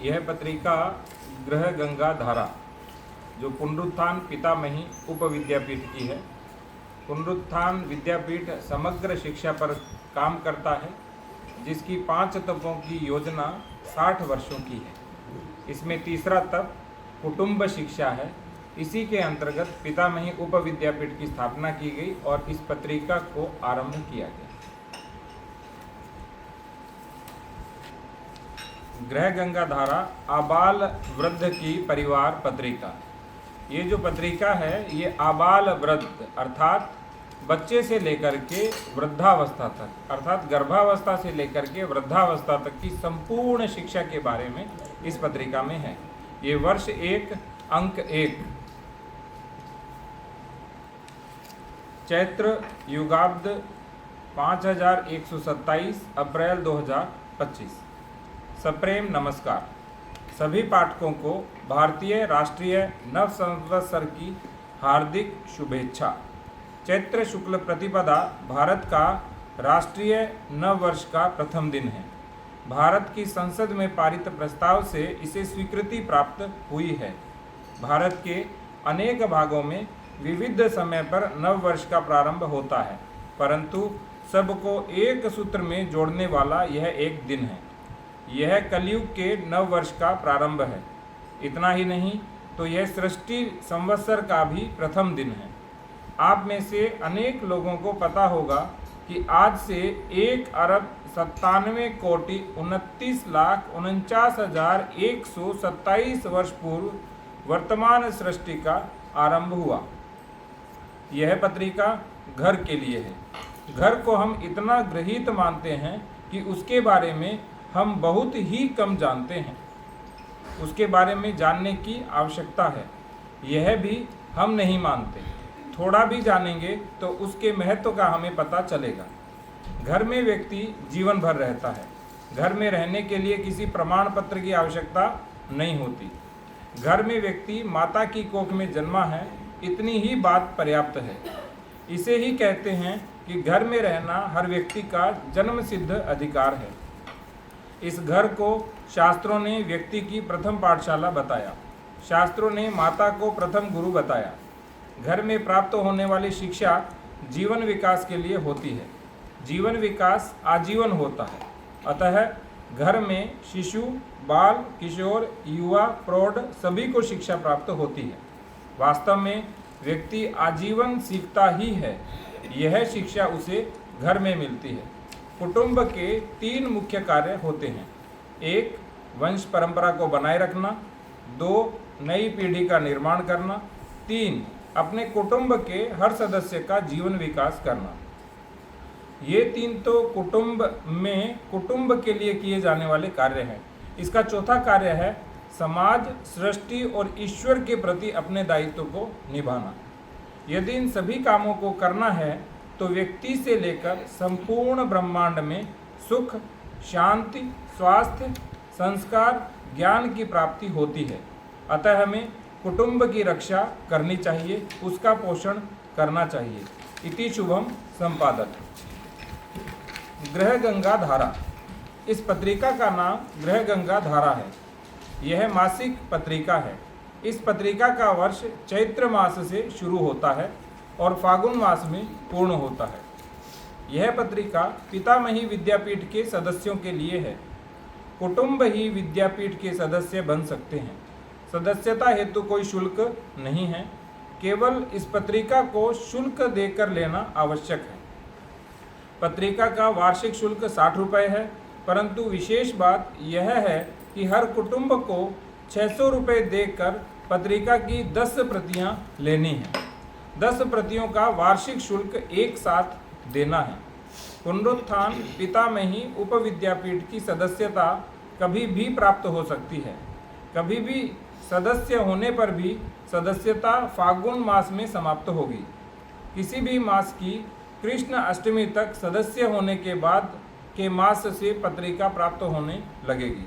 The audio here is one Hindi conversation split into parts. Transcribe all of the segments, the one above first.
यह पत्रिका गृह गंगा धारा जो पुनरुत्थान पितामही उप विद्यापीठ की है। पुनरुत्थान विद्यापीठ समग्र शिक्षा पर काम करता है, जिसकी 5 तपों की योजना 60 वर्षों की है। इसमें तीसरा तप कुटुंब शिक्षा है। इसी के अंतर्गत पितामही उप विद्यापीठ की स्थापना की गई और इस पत्रिका को आरंभ किया गया। गृह गंगा धारा आबाल वृद्ध की परिवार पत्रिका। ये जो पत्रिका है ये आबाल वृद्ध अर्थात बच्चे से लेकर के वृद्धावस्था तक अर्थात गर्भावस्था से लेकर के वृद्धावस्था तक की संपूर्ण शिक्षा के बारे में इस पत्रिका में है। ये वर्ष 1 अंक 1 चैत्र युगाब्द 5127 अप्रैल 2025। सप्रेम नमस्कार। सभी पाठकों को भारतीय राष्ट्रीय नव संवत्सर की हार्दिक शुभेच्छा। चैत्र शुक्ल प्रतिपदा भारत का राष्ट्रीय नव वर्ष का प्रथम दिन है। भारत की संसद में पारित प्रस्ताव से इसे स्वीकृति प्राप्त हुई है। भारत के अनेक भागों में विविध समय पर नव वर्ष का प्रारंभ होता है, परंतु सबको एक सूत्र में जोड़ने वाला यह एक दिन है। यह कलयुग के नव वर्ष का प्रारंभ है। इतना ही नहीं तो यह सृष्टि संवत्सर का भी प्रथम दिन है। आप में से अनेक लोगों को पता होगा कि आज से 1,97,29,49,127 वर्ष पूर्व वर्तमान सृष्टि का आरंभ हुआ। यह पत्रिका घर के लिए है। घर को हम इतना गृहीत मानते हैं कि उसके बारे में हम बहुत ही कम जानते हैं। उसके बारे में जानने की आवश्यकता है, यह भी हम नहीं मानते। थोड़ा भी जानेंगे तो उसके महत्व का हमें पता चलेगा। घर में व्यक्ति जीवन भर रहता है। घर में रहने के लिए किसी प्रमाण पत्र की आवश्यकता नहीं होती। घर में व्यक्ति माता की कोख में जन्मा है, इतनी ही बात पर्याप्त है। इसे ही कहते हैं कि घर में रहना हर व्यक्ति का जन्मसिद्ध अधिकार है। इस घर को शास्त्रों ने व्यक्ति की प्रथम पाठशाला बताया। शास्त्रों ने माता को प्रथम गुरु बताया। घर में प्राप्त होने वाली शिक्षा जीवन विकास के लिए होती है। जीवन विकास आजीवन होता है। अतः घर में शिशु, बाल, किशोर, युवा, प्रौढ़ सभी को शिक्षा प्राप्त होती है। वास्तव में व्यक्ति आजीवन सीखता ही है। यह शिक्षा उसे घर में मिलती है। कुटुंब के 3 मुख्य कार्य होते हैं। 1 वंश परंपरा को बनाए रखना, 2 नई पीढ़ी का निर्माण करना, 3 अपने कुटुंब के हर सदस्य का जीवन विकास करना। ये 3 तो कुटुंब के लिए किए जाने वाले कार्य हैं। इसका चौथा कार्य है समाज, सृष्टि और ईश्वर के प्रति अपने दायित्व को निभाना। यदि इन सभी कामों को करना है तो व्यक्ति से लेकर संपूर्ण ब्रह्मांड में सुख, शांति, स्वास्थ्य, संस्कार, ज्ञान की प्राप्ति होती है। अतः हमें कुटुंब की रक्षा करनी चाहिए, उसका पोषण करना चाहिए। इति शुभम संपादक। गृह गंगा धारा। इस पत्रिका का नाम गृह गंगा धारा है। यह मासिक पत्रिका है। इस पत्रिका का वर्ष चैत्र मास से शुरू होता है और फागुन मास में पूर्ण होता है। यह पत्रिका पितामही विद्यापीठ के सदस्यों के लिए है। कुटुंब ही विद्यापीठ के सदस्य बन सकते हैं। सदस्यता हेतु कोई शुल्क नहीं है। केवल इस पत्रिका को शुल्क देकर लेना आवश्यक है। पत्रिका का वार्षिक शुल्क 60 रुपये है, परंतु विशेष बात यह है कि हर कुटुंब को 600 रुपये देकर पत्रिका की 10 प्रतियां लेनी हैं। 10 प्रतियों का वार्षिक शुल्क एक साथ देना है। पुनरुत्थान पितामही उप विद्यापीठ की सदस्यता कभी भी प्राप्त हो सकती है। कभी भी सदस्य होने पर भी सदस्यता फागुन मास में समाप्त होगी। किसी भी मास की कृष्ण अष्टमी तक सदस्य होने के बाद के मास से पत्रिका प्राप्त होने लगेगी।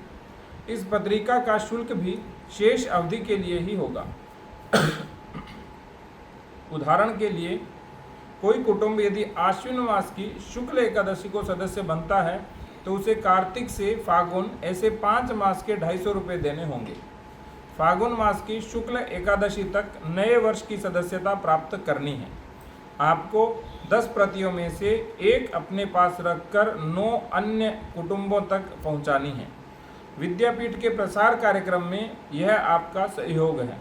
इस पत्रिका का शुल्क भी शेष अवधि के लिए ही होगा। उदाहरण के लिए कोई कुटुंब यदि आश्विन मास की शुक्ल एकादशी को सदस्य बनता है तो उसे कार्तिक से फागुन ऐसे 5 मास के 250 रुपये देने होंगे। फागुन मास की शुक्ल एकादशी तक नए वर्ष की सदस्यता प्राप्त करनी है। आपको 10 प्रतियों में से एक अपने पास रखकर 9 अन्य कुटुंबों तक पहुंचानी है। विद्यापीठ के प्रसार कार्यक्रम में यह आपका सहयोग है।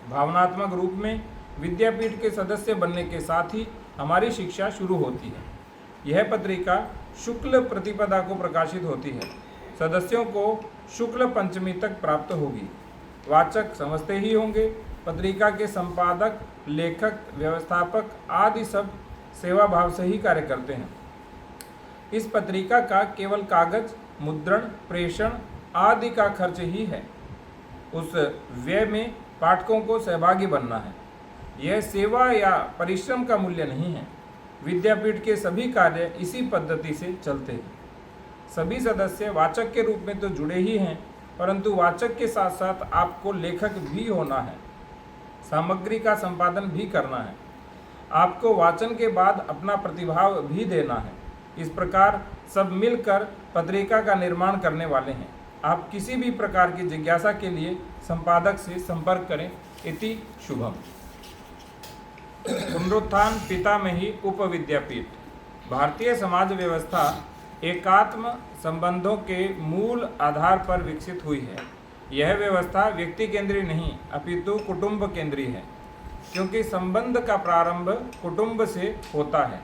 भावनात्मक रूप में विद्यापीठ के सदस्य बनने के साथ ही हमारी शिक्षा शुरू होती है। यह पत्रिका शुक्ल प्रतिपदा को प्रकाशित होती है। सदस्यों को शुक्ल पंचमी तक प्राप्त होगी। वाचक समझते ही होंगे, पत्रिका के संपादक, लेखक, व्यवस्थापक आदि सब सेवा भाव से ही कार्य करते हैं। इस पत्रिका का केवल कागज, मुद्रण, प्रेषण आदि का खर्च ही है। उस व्यय में पाठकों को सहभागी बनना है। यह सेवा या परिश्रम का मूल्य नहीं है। विद्यापीठ के सभी कार्य इसी पद्धति से चलते हैं। सभी सदस्य वाचक के रूप में तो जुड़े ही हैं, परंतु वाचक के साथ साथ आपको लेखक भी होना है, सामग्री का संपादन भी करना है, आपको वाचन के बाद अपना प्रतिभाव भी देना है। इस प्रकार सब मिलकर पत्रिका का निर्माण करने वाले हैं। आप किसी भी प्रकार की जिज्ञासा के लिए संपादक से संपर्क करें। इति शुभम। पुनरुत्थान पितामही उपविद्यापीठ। भारतीय समाज व्यवस्था एकात्म संबंधों के मूल आधार पर विकसित हुई है। यह व्यवस्था व्यक्ति केंद्रीय नहीं अपितु कुटुंब केंद्रीय है, क्योंकि संबंध का प्रारंभ कुटुंब से होता है।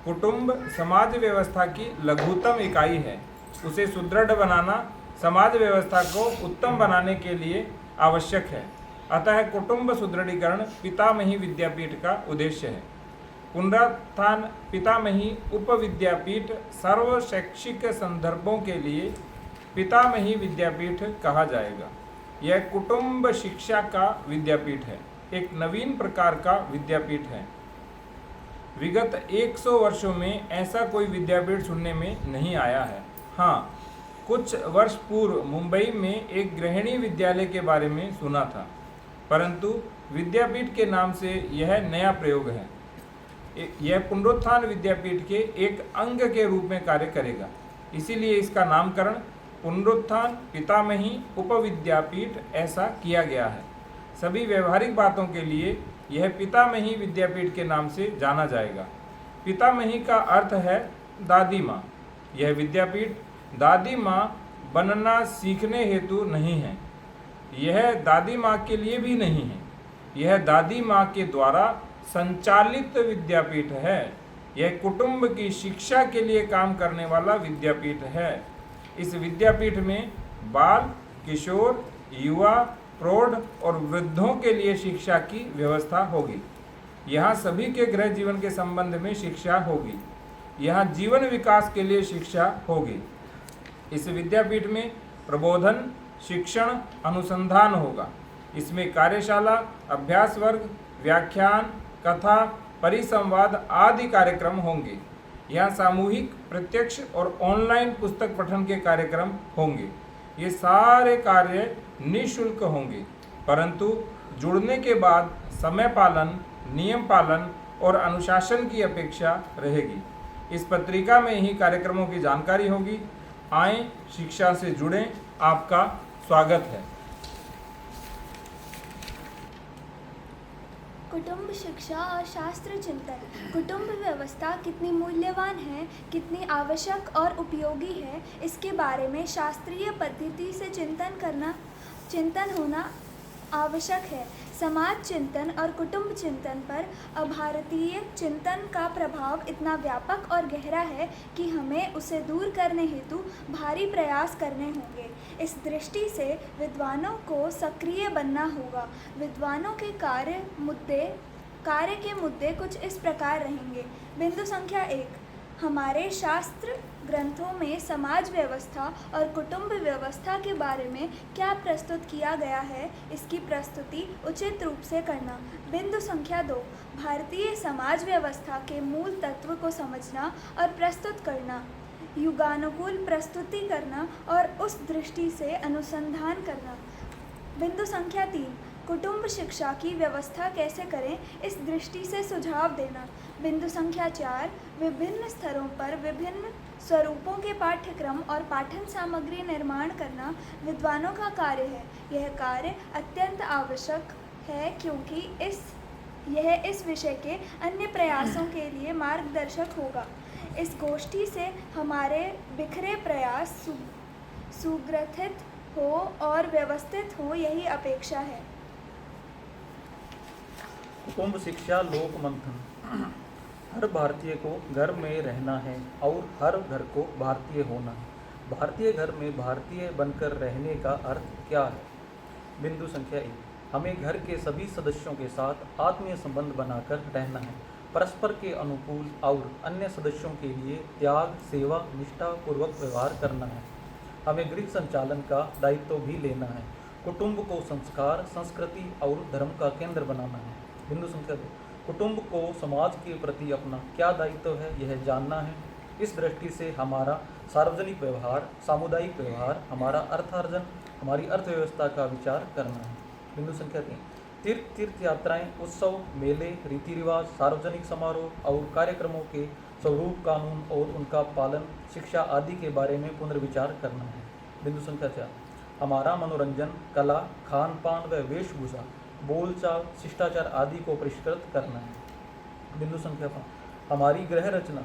कुटुंब समाज व्यवस्था की लघुतम इकाई है। उसे सुदृढ़ बनाना समाज व्यवस्था को उत्तम बनाने के लिए आवश्यक है। अतः कुटुंब सुदृढ़ीकरण पितामही विद्यापीठ का उद्देश्य है। पुनरुत्थान पितामही उपविद्यापीठ सर्व शैक्षिक संदर्भों के लिए पितामही विद्यापीठ कहा जाएगा। यह कुटुंब शिक्षा का विद्यापीठ है, एक नवीन प्रकार का विद्यापीठ है। विगत 100 वर्षों में ऐसा कोई विद्यापीठ सुनने में नहीं आया है। हाँ, कुछ वर्ष पूर्व मुंबई में एक गृहिणी विद्यालय के बारे में सुना था, परंतु विद्यापीठ के नाम से यह नया प्रयोग है। यह पुनरुत्थान विद्यापीठ के एक अंग के रूप में कार्य करेगा, इसीलिए इसका नामकरण पुनरुत्थान पितामही उपविद्यापीठ ऐसा किया गया है। सभी व्यवहारिक बातों के लिए यह पितामही विद्यापीठ के नाम से जाना जाएगा। पितामही का अर्थ है दादी माँ। यह विद्यापीठ दादी माँ बनना सीखने हेतु नहीं है, यह दादी माँ के लिए भी नहीं है। यह दादी माँ के द्वारा संचालित विद्यापीठ है। यह कुटुंब की शिक्षा के लिए काम करने वाला विद्यापीठ है। इस विद्यापीठ में बाल, किशोर, युवा, प्रौढ़ और वृद्धों के लिए शिक्षा की व्यवस्था होगी। यहाँ सभी के गृह जीवन के संबंध में शिक्षा होगी। यहाँ जीवन विकास के लिए शिक्षा होगी। इस विद्यापीठ में प्रबोधन, शिक्षण, अनुसंधान होगा। इसमें कार्यशाला, अभ्यास वर्ग, व्याख्यान, कथा, परिसंवाद आदि कार्यक्रम होंगे। यहाँ सामूहिक, प्रत्यक्ष और ऑनलाइन पुस्तक पठन के कार्यक्रम होंगे। ये सारे कार्य निःशुल्क होंगे, परंतु जुड़ने के बाद समय पालन, नियम पालन और अनुशासन की अपेक्षा रहेगी। इस पत्रिका में ही कार्यक्रमों की जानकारी होगी। आएं, शिक्षा से जुड़ें। आपका स्वागत है। कुटुंब शिक्षा और शास्त्र चिंतन। कुटुंब व्यवस्था कितनी मूल्यवान है, कितनी आवश्यक और उपयोगी है, इसके बारे में शास्त्रीय पद्धति से चिंतन होना आवश्यक है। समाज चिंतन और कुटुंब चिंतन पर अभारतीय चिंतन का प्रभाव इतना व्यापक और गहरा है कि हमें उसे दूर करने हेतु भारी प्रयास करने होंगे। इस दृष्टि से विद्वानों को सक्रिय बनना होगा। विद्वानों के कार्य के मुद्दे कुछ इस प्रकार रहेंगे। बिंदु संख्या 1, हमारे शास्त्र ग्रंथों में समाज व्यवस्था और कुटुंब व्यवस्था के बारे में क्या प्रस्तुत किया गया है, इसकी प्रस्तुति उचित रूप से करना। बिंदु संख्या 2, भारतीय समाज व्यवस्था के मूल तत्व को समझना और प्रस्तुत करना, युगानुकूल प्रस्तुति करना और उस दृष्टि से अनुसंधान करना। बिंदु संख्या 3, कुटुंब शिक्षा की व्यवस्था कैसे करें, इस दृष्टि से सुझाव देना। बिंदु संख्या 4, विभिन्न स्तरों पर विभिन्न स्वरूपों के पाठ्यक्रम और पाठन सामग्री निर्माण करना विद्वानों का कार्य है। यह कार्य अत्यंत आवश्यक है क्योंकि यह इस विषय के अन्य प्रयासों के लिए मार्गदर्शक होगा। इस गोष्ठी से हमारे बिखरे प्रयास सुग्रथित हो और व्यवस्थित हो, यही अपेक्षा है। कुटुंब शिक्षा लोक मंथन। हर भारतीय को घर में रहना है और हर घर को भारतीय होना है। भारतीय घर में भारतीय बनकर रहने का अर्थ क्या है? बिंदु संख्या 1, हमें घर के सभी सदस्यों के साथ आत्मीय संबंध बनाकर रहना है। परस्पर के अनुकूल और अन्य सदस्यों के लिए त्याग, सेवा, निष्ठा पूर्वक व्यवहार करना है। हमें गृह संचालन का दायित्व भी लेना है। कुटुंब को संस्कार, संस्कृति और धर्म का केंद्र बनाना है। बिंदु संख्या 2, कुटुंब को समाज के प्रति अपना क्या दायित्व है यह जानना है। इस दृष्टि से हमारा सार्वजनिक व्यवहार, सामुदायिक व्यवहार, हमारा अर्थार्जन, हमारी अर्थव्यवस्था का विचार करना है। बिंदु संख्या 3, तीर्थ यात्राएं, उत्सव, मेले, रीति रिवाज, सार्वजनिक समारोह और कार्यक्रमों के स्वरूप, कानून और उनका पालन, शिक्षा आदि के बारे में पुनर्विचार करना है। बिंदु संख्या 4, हमारा मनोरंजन, कला, खान पान व वेशभूषा, बोलचाल, शिष्टाचार आदि को परिष्कृत करना है। बिंदु संख्या 5, हमारी गृह रचना,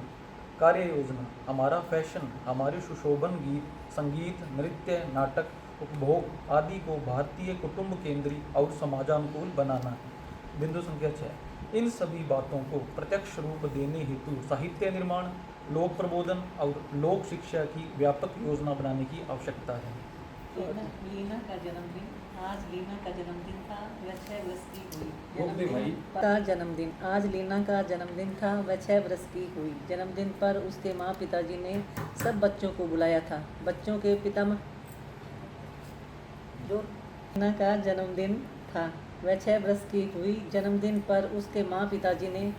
कार्य योजना, हमारा फैशन, हमारे सुशोभन गीत, संगीत, नृत्य, नाटक, उपभोग आदि को भारतीय कुटुंब केंद्री और समाजानुकूल बनाना है। बिंदु संख्या 6, इन सभी बातों को प्रत्यक्ष रूप देने हेतु साहित्य निर्माण, लोक प्रबोधन और लोक शिक्षा की व्यापक योजना बनाने की आवश्यकता है। लीना का जन्मदिन। आज लीना का जन्मदिन था, वह 6 वर्ष की हुई। आज लीना का जन्मदिन था, वह 6 वर्ष की हुई। जन्मदिन पर उसके माँ पिताजी ने सब बच्चों को बुलाया था। बच्चों के पितामह जो लीना का जन्मदिन था, वह 6 वर्ष की हुई। जन्मदिन पर उसके माँ पिताजी ने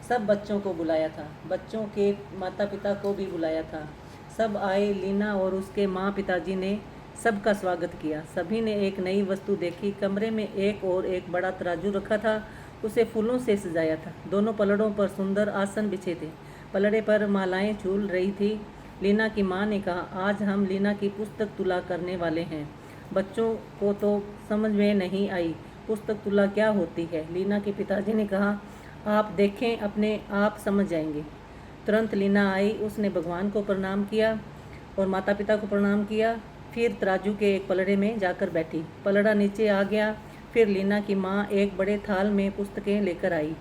सब बच्चों को बुलाया था। बच्चों के माता पिता को भी बुलाया था। सब आए। लीना और उसके माँ पिताजी ने सबका स्वागत किया। सभी ने एक नई वस्तु देखी। कमरे में एक बड़ा तराजू रखा था, उसे फूलों से सजाया था। दोनों पलड़ों पर सुंदर आसन बिछे थे। पलड़े पर मालाएं झूल रही थी। लीना की माँ ने कहा, आज हम लीना की पुस्तक तुला करने वाले हैं। बच्चों को तो समझ में नहीं आई पुस्तक तुला क्या होती है। लीना के पिताजी ने कहा, आप देखें, अपने आप समझ जाएंगे। तुरंत लीना आई। उसने भगवान को प्रणाम किया और माता पिता को प्रणाम किया। फिर तराजू के एक पलड़े में जाकर बैठी। पलड़ा नीचे आ गया। फिर लीना की माँ एक बड़े थाल में पुस्तकें लेकर आई।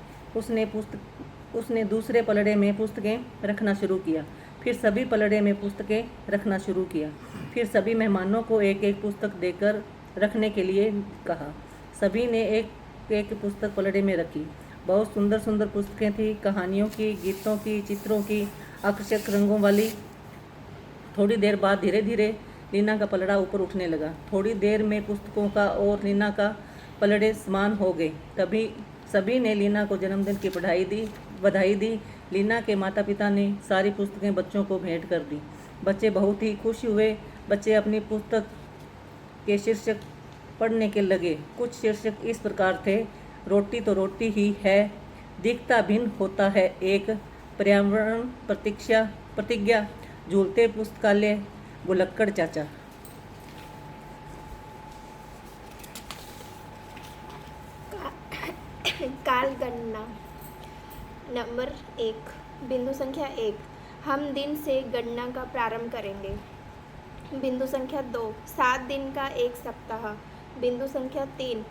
उसने दूसरे पलड़े में पुस्तकें रखना शुरू किया। फिर सभी पलड़े में पुस्तकें रखना शुरू किया। फिर सभी मेहमानों को एक एक पुस्तक देकर रखने के लिए कहा। सभी ने एक एक पुस्तक पलड़े में रखी। बहुत सुंदर सुंदर पुस्तकें थी, कहानियों की, गीतों की, चित्रों की, आकर्षक रंगों वाली। थोड़ी देर बाद धीरे धीरे लीना का पलड़ा ऊपर उठने लगा। थोड़ी देर में पुस्तकों का और लीना का पलड़े समान हो गए। तभी सभी ने लीना को जन्मदिन की बधाई दी। लीना के माता पिता ने सारी पुस्तकें बच्चों को भेंट कर दी। बच्चे बहुत ही खुश हुए। बच्चे अपनी पुस्तक के शीर्षक पढ़ने के लगे। कुछ शीर्षक इस प्रकार थे, रोटी तो रोटी ही है, दिखता भिन्न होता है एक, पर्यावरण प्रतिज्ञा, झूलते पुस्तकालय, बुलक्कड़ चाचा। कालगणना। नंबर 1, बिंदु संख्या 1, हम दिन से गणना का प्रारंभ करेंगे। बिंदु संख्या 2, 7 दिन का एक सप्ताह। बिंदु संख्या 3,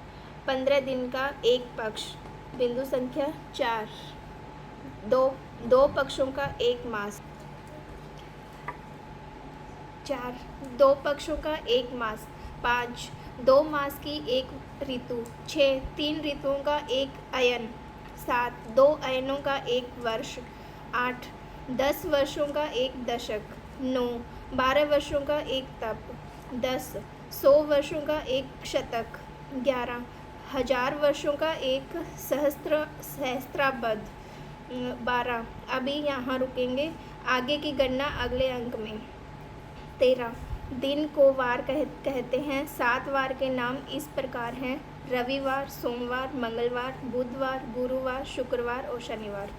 15 दिन का एक पक्ष। बिंदु संख्या 4, दो पक्षों का एक मास। 4, 2 पक्षों का एक मास। 5, 2 मास की एक ऋतु। 6, 3 ऋतुओं का एक अयन। 7, 2 अयनों का एक वर्ष। 8, 10 वर्षों का एक दशक। 9, 12 वर्षों का एक तप। 10, 100 वर्षों का एक शतक। 11, 1000 वर्षों का एक सहस्त्राब्द। 12, अभी यहाँ रुकेंगे, आगे की गणना अगले अंक में। 13, दिन को वार कहते हैं। 7 वार के नाम इस प्रकार हैं: रविवार, सोमवार, मंगलवार, बुधवार, गुरुवार, शुक्रवार और शनिवार।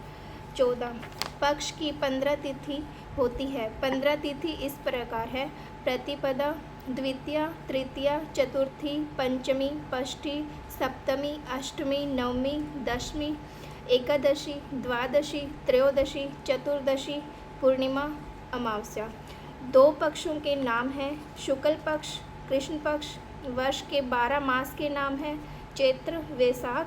14 पक्ष की 15 तिथि होती है। 15 तिथि इस प्रकार है: प्रतिपदा, द्वितीया, तृतीया, चतुर्थी, पंचमी, षष्ठी, सप्तमी, अष्टमी, नवमी, दशमी, एकादशी, द्वादशी, त्रयोदशी, चतुर्दशी, पूर्णिमा, अमावस्या। 2 पक्षों के नाम हैं शुक्ल पक्ष, कृष्ण पक्ष। वर्ष के 12 मास के नाम हैं चैत्र, वैशाख,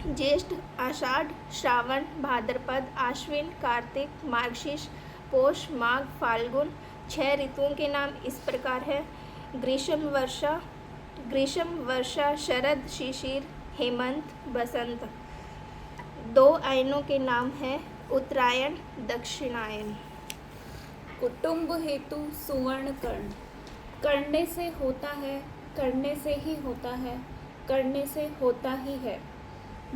ज्येष्ठ, आषाढ़, श्रावण, भाद्रपद, आश्विन, कार्तिक, मार्गशीर्ष, पौष, माघ, फाल्गुन। 6 ऋतुओं के नाम इस प्रकार है: ग्रीष्म वर्षा, शरद, शिशिर, हेमंत, बसंत। 2 अयनों के नाम हैं उत्तरायण, दक्षिणायन। कुटुंब हेतु सुवर्ण कर्ण। करने से होता है, करने से ही होता है, करने से होता ही है।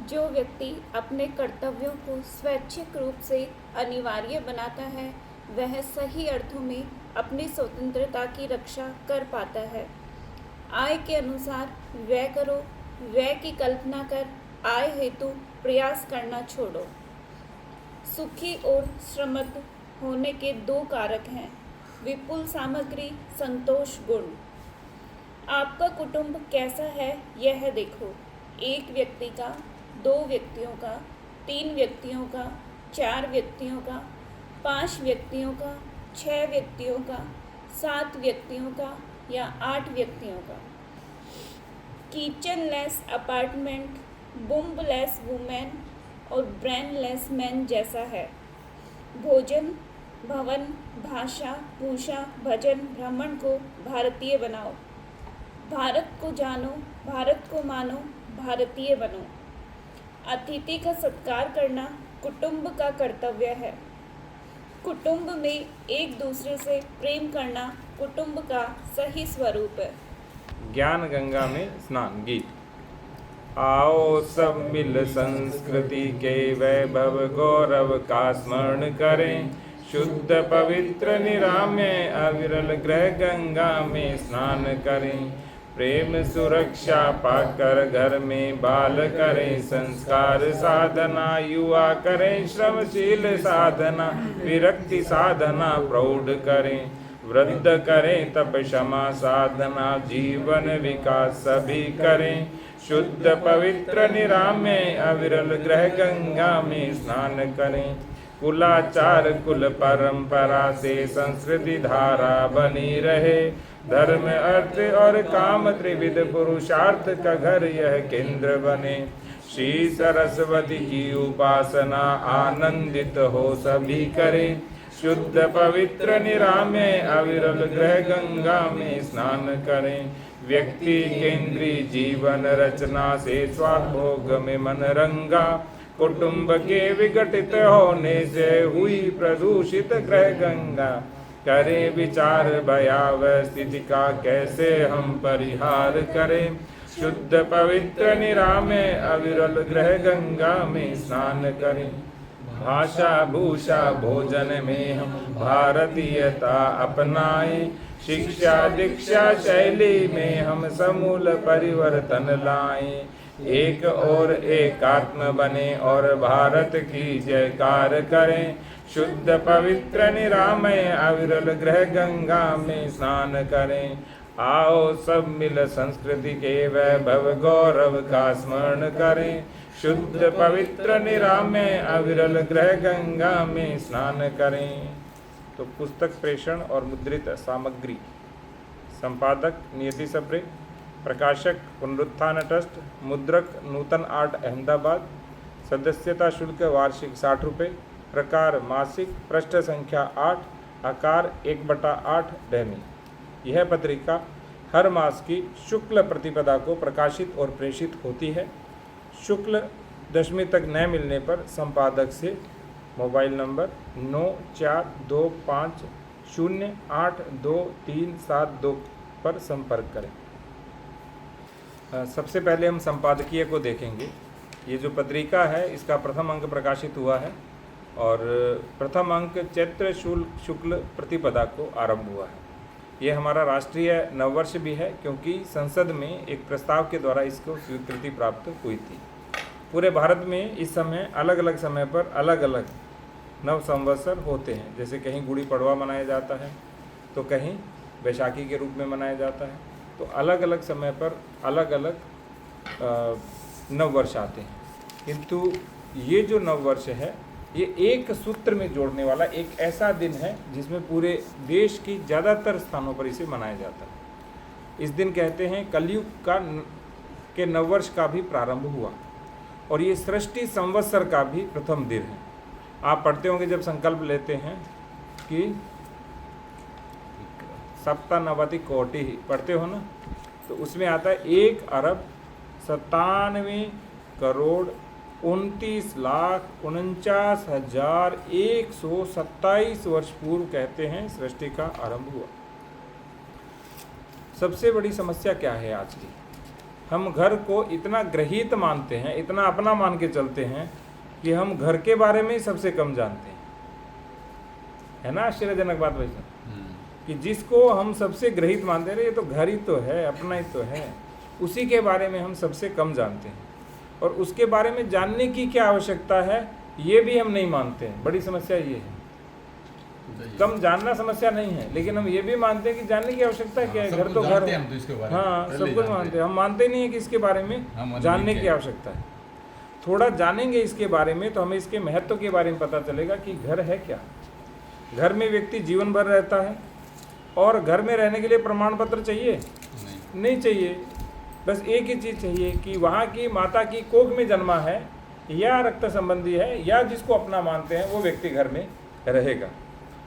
जो व्यक्ति अपने कर्तव्यों को स्वैच्छिक रूप से अनिवार्य बनाता है, वह सही अर्थों में अपनी स्वतंत्रता की रक्षा कर पाता है। आय के अनुसार व्यय करो, व्यय की कल्पना कर आय हेतु प्रयास करना छोड़ो। सुखी और श्रमद होने के 2 कारक हैं: विपुल सामग्री, संतोष गुण। आपका कुटुंब कैसा है यह देखो। 1 व्यक्ति का, 2 व्यक्तियों का, 3 व्यक्तियों का, 4 व्यक्तियों का, 5 व्यक्तियों का, 6 व्यक्तियों का, 7 व्यक्तियों का या 8 व्यक्तियों का। किचनलेस अपार्टमेंट, बुम्बलेस वुमेन और ब्रेनलेस मैन जैसा है। भोजन, भवन, भाषा, भूषा, भजन, भ्रमण को भारतीय बनाओ। भारत को जानो, भारत को मानो, भारतीय बनो। अतिथि का सत्कार करना कुटुंब का कर्तव्य है। कुटुंब में एक दूसरे से प्रेम करना कुटुंब का सही स्वरूप है। ज्ञान गंगा में स्नान गीत। आओ सब मिल संस्कृति के वैभव गौरव का स्मरण करें। शुद्ध पवित्र निराम्य अविरल ग्रह गंगा में स्नान करें। प्रेम सुरक्षा पाकर घर में बाल करें संस्कार साधना। युवा करें श्रमशील साधना, विरक्ति साधना प्रौढ़ करें। वृद्ध करें तप क्षमा साधना, जीवन विकास सभी करें। शुद्ध पवित्र निराम्य अविरल ग्रह गंगा में स्नान करें। कुलाचार कुल परंपरा से संस्कृति धारा बनी रहे। धर्म अर्थ और काम त्रिविध पुरुषार्थ का घर यह केंद्र बने। श्री सरस्वती की उपासना आनंदित हो सभी करें। शुद्ध पवित्र निराम्य अविरल ग्रह गंगा में स्नान करें। व्यक्ति केंद्रीय जीवन रचना से स्वाभोग में मन रंगा। कुटुंब के विघटित होने से हुई प्रदूषित ग्रह गंगा। करें विचार भयावह स्थिति का कैसे हम परिहार करें। शुद्ध पवित्र निराम्य अविरल ग्रह गंगा में स्नान करें। भाषा भूषा भोजन में हम भारतीयता अपनाएं। शिक्षा दीक्षा शैली में हम समूल परिवर्तन लाएं। एक और एकात्म बने और भारत की जयकार करें। शुद्ध पवित्र निरामय अविरल ग्रह गंगा में स्नान करें। आओ सब मिल संस्कृति के वैभव गौरव का स्मरण करें। शुद्ध पवित्र निरामय अविरल ग्रह गंगा में स्नान करें। तो पुस्तक प्रेषण और मुद्रित सामग्री। संपादक नियति सप्रे, प्रकाशक पुनरुत्थान ट्रस्ट, मुद्रक नूतन आर्ट अहमदाबाद। सदस्यता शुल्क वार्षिक 60 रुपये। प्रकार मासिक, पृष्ठ संख्या 8, आकार 1/8 डेमी। यह पत्रिका हर मास की शुक्ल प्रतिपदा को प्रकाशित और प्रेषित होती है। शुक्ल दशमी तक न मिलने पर संपादक से मोबाइल नंबर 9425082372 पर संपर्क करें। सबसे पहले हम संपादकीय को देखेंगे। ये जो पत्रिका है इसका प्रथम अंक प्रकाशित हुआ है और प्रथम अंक चैत्र शुक्ल प्रतिपदा को आरंभ हुआ है। ये हमारा राष्ट्रीय नववर्ष भी है क्योंकि संसद में एक प्रस्ताव के द्वारा इसको स्वीकृति प्राप्त हुई थी। पूरे भारत में इस समय अलग अलग समय पर अलग अलग नव संवत्सर होते हैं। जैसे कहीं गुड़ी पड़वा मनाया जाता है, तो कहीं बैसाखी के रूप में मनाया जाता है। तो अलग अलग समय पर अलग अलग नव वर्ष आते हैं, किंतु ये जो नव वर्ष है ये एक सूत्र में जोड़ने वाला एक ऐसा दिन है जिसमें पूरे देश की ज़्यादातर स्थानों पर इसे मनाया जाता है। इस दिन कहते हैं कलयुग के नववर्ष का भी प्रारंभ हुआ, और ये सृष्टि संवत्सर का भी प्रथम दिन है। आप पढ़ते होंगे जब संकल्प लेते हैं कि सप्तानवति कोटि पढ़ते हो ना, तो उसमें आता है 1,97,29,49,127 वर्ष पूर्व कहते हैं सृष्टि का आरंभ हुआ। सबसे बड़ी समस्या क्या है आज की? हम घर को इतना ग्रहित मानते हैं, इतना अपना मान के चलते हैं कि हम घर के बारे में ही सबसे कम जानते हैं। है ना आश्चर्यजनक बात वैसे, कि जिसको हम सबसे ग्रहित मानते हैं, ये तो घर ही तो है, अपना ही तो है, उसी के बारे में हम सबसे कम जानते हैं। और उसके बारे में जानने की क्या आवश्यकता है ये भी हम नहीं मानते हैं। बड़ी समस्या ये है। कम जानना समस्या नहीं है, लेकिन हम ये भी मानते हैं कि जानने की आवश्यकता क्या है। घर तो घर है, हाँ सब कुछ मानते हैं। हम मानते नहीं है कि इसके बारे में जानने की आवश्यकता है। थोड़ा जानेंगे इसके बारे में तो हमें इसके महत्व के बारे में पता चलेगा कि घर है क्या। घर में व्यक्ति जीवन भर रहता है, और घर में रहने के लिए प्रमाण पत्र चाहिए? नहीं चाहिए। बस एक ही चीज़ चाहिए कि वहाँ की माता की कोख में जन्मा है, या रक्त संबंधी है, या जिसको अपना मानते हैं वो व्यक्ति घर में रहेगा।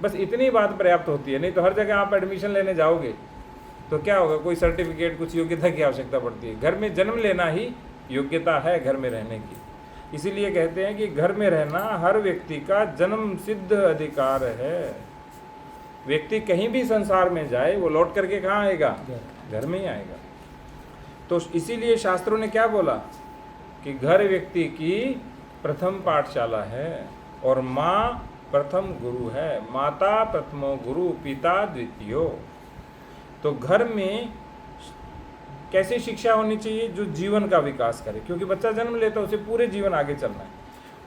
बस इतनी बात पर्याप्त होती है। नहीं तो हर जगह आप एडमिशन लेने जाओगे तो क्या होगा, कोई सर्टिफिकेट, कुछ योग्यता की आवश्यकता पड़ती है। घर में जन्म लेना ही योग्यता है घर में रहने की। इसीलिए कहते हैं कि घर में रहना हर व्यक्ति का जन्म सिद्ध अधिकार है। व्यक्ति कहीं भी संसार में जाए वो लौट करके कहाँ आएगा? घर में ही आएगा। तो इसीलिए शास्त्रों ने क्या बोला कि घर व्यक्ति की प्रथम पाठशाला है, और माँ प्रथम गुरु है। माता प्रथमो गुरु, पिता द्वितीयो। तो घर में कैसी शिक्षा होनी चाहिए? जो जीवन का विकास करे, क्योंकि बच्चा जन्म लेता है उसे पूरे जीवन आगे चलना है,